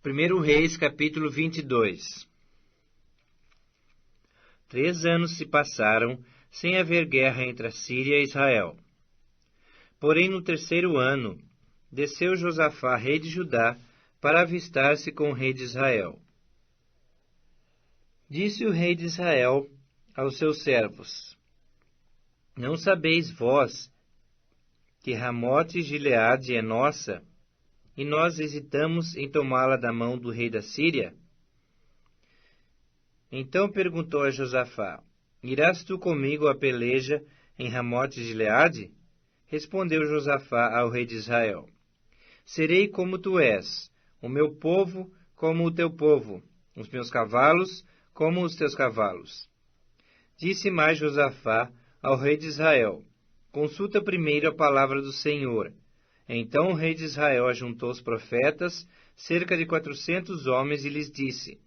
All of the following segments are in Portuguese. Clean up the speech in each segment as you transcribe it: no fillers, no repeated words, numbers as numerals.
1 Reis, capítulo 22. 3 anos se passaram sem haver guerra entre a Síria e Israel. Porém, no 3º ano, desceu Josafá, rei de Judá, para avistar-se com o rei de Israel. Disse o rei de Israel aos seus servos: Não sabeis vós que Ramote Gileade é nossa, e nós hesitamos em tomá-la da mão do rei da Síria? Então perguntou a Josafá: Irás tu comigo à peleja em Ramote Gileade? Respondeu Josafá ao rei de Israel: Serei como tu és, o meu povo como o teu povo, os meus cavalos como os teus cavalos. Disse mais Josafá ao rei de Israel: Consulta primeiro a palavra do Senhor. Então o rei de Israel ajuntou os profetas, cerca de 400 homens, e lhes disse: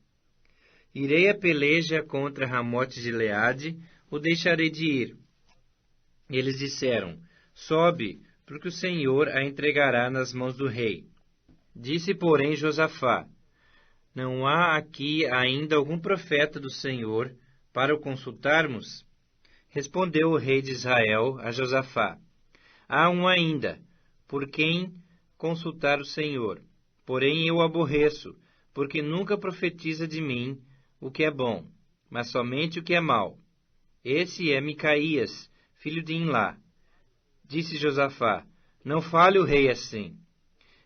Irei à peleja contra Ramote Gileade, ou deixarei de ir? Eles disseram: Sobe, porque o Senhor a entregará nas mãos do rei. Disse, porém, Josafá: Não há aqui ainda algum profeta do Senhor para o consultarmos? Respondeu o rei de Israel a Josafá: Há um ainda, por quem consultar o Senhor. Porém eu o aborreço, porque nunca profetiza de mim o que é bom, mas somente o que é mau. Esse é Micaías, filho de Imlá. Disse Josafá: Não fale o rei assim.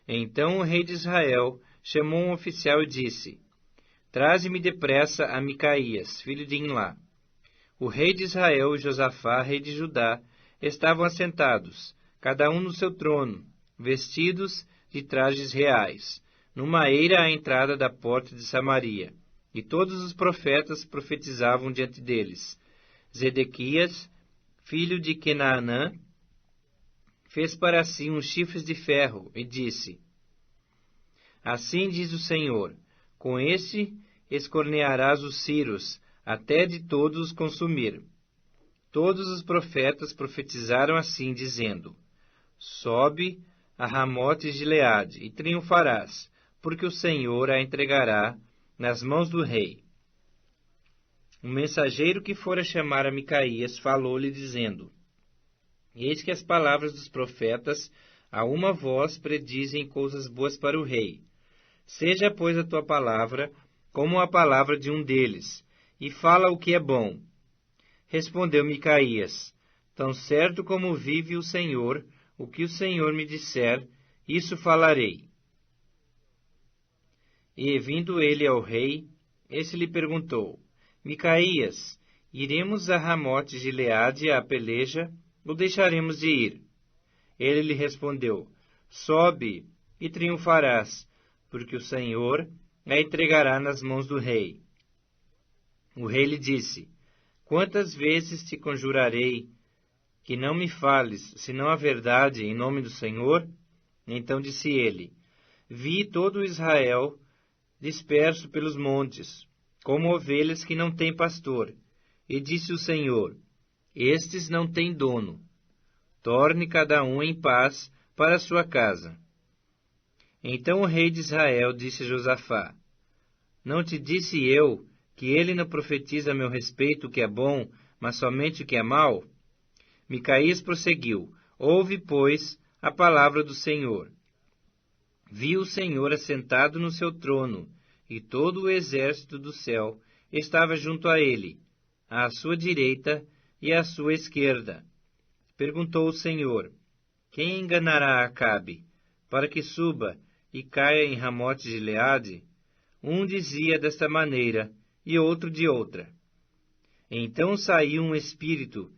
Então o rei de Israel chamou um oficial e disse: Traze-me depressa a Micaías, filho de Imlá. O rei de Israel e Josafá, rei de Judá, estavam assentados, cada um no seu trono, vestidos de trajes reais, numa eira à entrada da porta de Samaria. E todos os profetas profetizavam diante deles. Zedequias, filho de Kenaanã, fez para si uns chifres de ferro e disse: Assim diz o Senhor: Com esse escornearás os ciros, até de todos os consumir. Todos os profetas profetizaram assim, dizendo: Sobe a Ramote Gileade e triunfarás, porque o Senhor a entregará nas mãos do rei. O mensageiro que fora chamar a Micaías falou-lhe, dizendo: Eis que as palavras dos profetas a uma voz predizem coisas boas para o rei. Seja, pois, a tua palavra como a palavra de um deles, e fala o que é bom. Respondeu Micaías: Tão certo como vive o Senhor, o que o Senhor me disser, isso falarei. E, vindo ele ao rei, esse lhe perguntou: Micaías, iremos a Ramote Gileade à peleja, ou deixaremos de ir? Ele lhe respondeu: Sobe e triunfarás, porque o Senhor a entregará nas mãos do rei. O rei lhe disse: Quantas vezes te conjurarei que não me fales, senão a verdade, em nome do Senhor? Então disse ele: Vi todo Israel disperso pelos montes, como ovelhas que não têm pastor. E disse o Senhor: Estes não têm dono. Torne cada um em paz para a sua casa. Então o rei de Israel disse a Josafá: Não te disse eu que ele não profetiza a meu respeito o que é bom, mas somente o que é mau? Micaías prosseguiu: Ouve, pois, a palavra do Senhor. Viu o Senhor assentado no seu trono, e todo o exército do céu estava junto a ele, à sua direita e à sua esquerda. Perguntou o Senhor: Quem enganará Acabe, para que suba e caia em Ramote Gileade? Um dizia desta maneira, e outro de outra. Então saiu um espírito,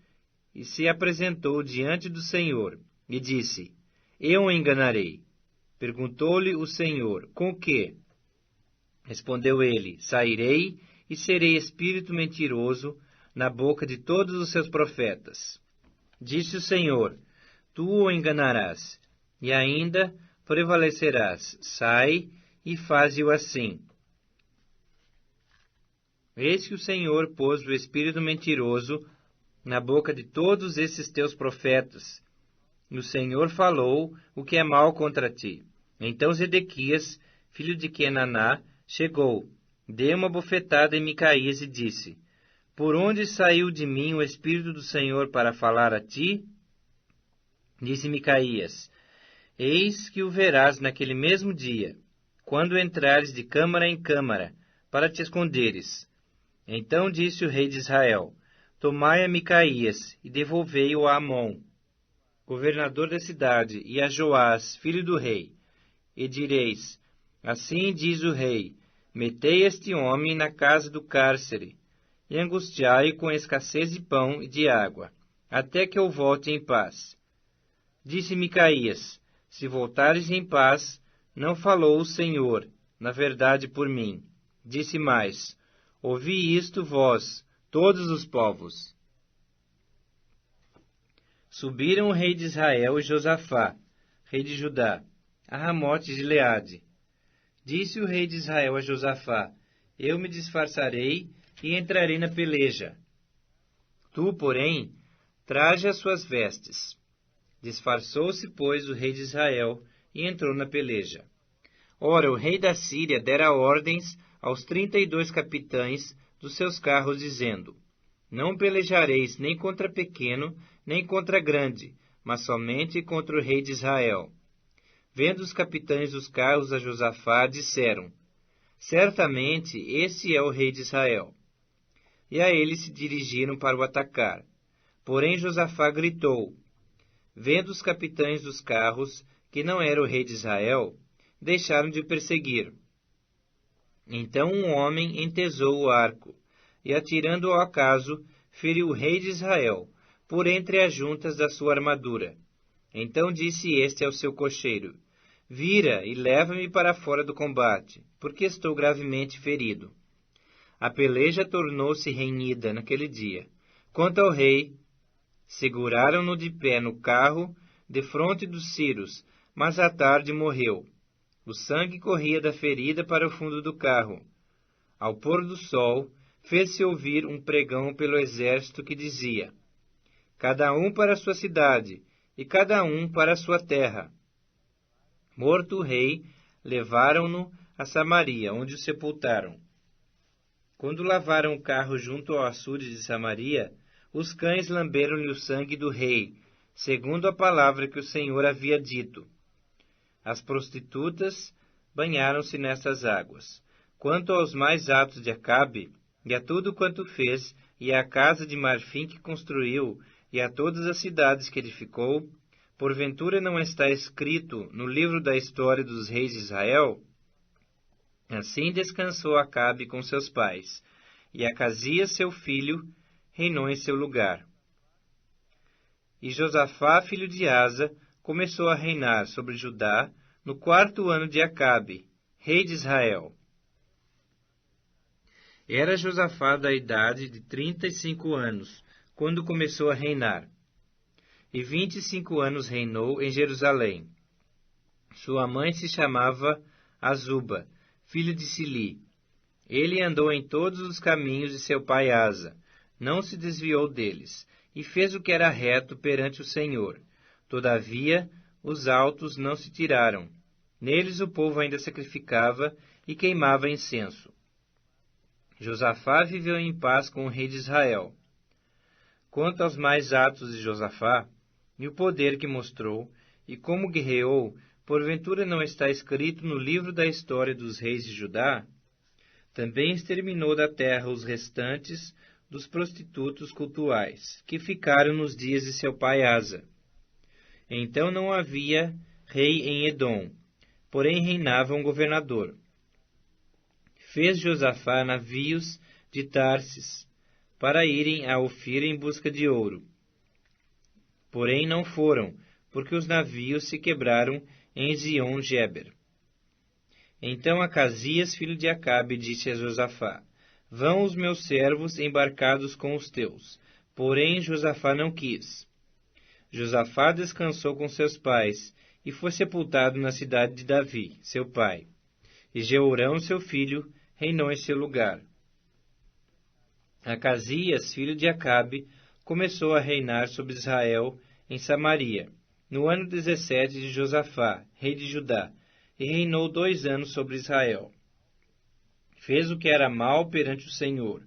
e se apresentou diante do Senhor, e disse: Eu o enganarei. Perguntou-lhe o Senhor: Com que? Respondeu ele: Sairei e serei espírito mentiroso na boca de todos os seus profetas. Disse o Senhor: Tu o enganarás, e ainda prevalecerás. Sai e faze-o assim. Eis que o Senhor pôs o espírito mentiroso na boca de todos esses teus profetas, e o Senhor falou o que é mal contra ti. Então Zedequias, filho de Quenaná, chegou, deu uma bofetada em Micaías e disse: Por onde saiu de mim o Espírito do Senhor para falar a ti? Disse Micaías: Eis que o verás naquele mesmo dia, quando entrares de câmara em câmara, para te esconderes. Então disse o rei de Israel: Tomai a Micaías e devolvei-o a Amon, governador da cidade, e a Joás, filho do rei. E direis: Assim diz o rei: Metei este homem na casa do cárcere, e angustiai-o com escassez de pão e de água, até que eu volte em paz. Disse Micaías: Se voltares em paz, não falou o Senhor, na verdade por mim. Disse mais: Ouvi isto vós, todos os povos. Subiram o rei de Israel e Josafá, rei de Judá, a Ramote de Gileade. Disse o rei de Israel a Josafá: Eu me disfarçarei e entrarei na peleja. Tu, porém, traje as suas vestes. Disfarçou-se, pois, o rei de Israel e entrou na peleja. Ora, o rei da Síria dera ordens aos 32 capitães dos seus carros, dizendo: Não pelejareis nem contra pequeno, nem contra grande, mas somente contra o rei de Israel. Vendo os capitães dos carros a Josafá, disseram: Certamente esse é o rei de Israel. E a ele se dirigiram para o atacar. Porém Josafá gritou. Vendo os capitães dos carros que não era o rei de Israel, deixaram de perseguir. Então um homem entesou o arco, e atirando ao acaso, feriu o rei de Israel, por entre as juntas da sua armadura. Então disse este ao seu cocheiro: Vira e leva-me para fora do combate, porque estou gravemente ferido. A peleja tornou-se renhida naquele dia. Quanto ao rei, seguraram-no de pé no carro, defronte dos ciros, mas à tarde morreu. O sangue corria da ferida para o fundo do carro. Ao pôr do sol, fez-se ouvir um pregão pelo exército que dizia: Cada um para a sua cidade, e cada um para a sua terra. Morto o rei, levaram-no a Samaria, onde o sepultaram. Quando lavaram o carro junto ao açude de Samaria, os cães lamberam-lhe o sangue do rei, segundo a palavra que o Senhor havia dito. As prostitutas banharam-se nessas águas. Quanto aos mais atos de Acabe, e a tudo quanto fez, e à casa de marfim que construiu, e a todas as cidades que edificou, porventura não está escrito no livro da história dos reis de Israel? Assim descansou Acabe com seus pais, e Acasias, seu filho, reinou em seu lugar. E Josafá, filho de Asa, começou a reinar sobre Judá no 4º ano de Acabe, rei de Israel. Era Josafá da idade de 35 anos, quando começou a reinar. E 25 anos reinou em Jerusalém. Sua mãe se chamava Azuba, filha de Sili. Ele andou em todos os caminhos de seu pai Asa, não se desviou deles, e fez o que era reto perante o Senhor. Todavia, os altos não se tiraram. Neles o povo ainda sacrificava e queimava incenso. Josafá viveu em paz com o rei de Israel. Quanto aos mais atos de Josafá, e o poder que mostrou, e como guerreou, porventura não está escrito no livro da história dos reis de Judá? Também exterminou da terra os restantes dos prostitutos cultuais, que ficaram nos dias de seu pai Asa. Então não havia rei em Edom, porém reinava um governador. Fez Josafá navios de Tarsis, para irem a Ofir em busca de ouro. Porém não foram, porque os navios se quebraram em Ezion-Geber. Então Acasias, filho de Acabe, disse a Josafá: Vão os meus servos embarcados com os teus. Porém Josafá não quis. Josafá descansou com seus pais, e foi sepultado na cidade de Davi, seu pai. E Jeorão, seu filho, reinou em seu lugar. Acasias, filho de Acabe, começou a reinar sobre Israel em Samaria, no ano 17 de Josafá, rei de Judá, e reinou 2 anos sobre Israel. Fez o que era mal perante o Senhor,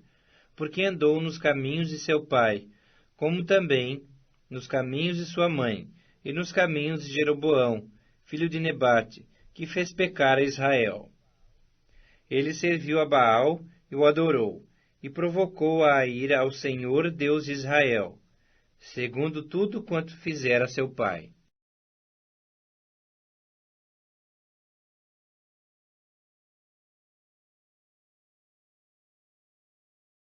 porque andou nos caminhos de seu pai, como também nos caminhos de sua mãe, e nos caminhos de Jeroboão, filho de Nebate, que fez pecar a Israel. Ele serviu a Baal e o adorou, e provocou a ira ao Senhor Deus de Israel, segundo tudo quanto fizera seu pai.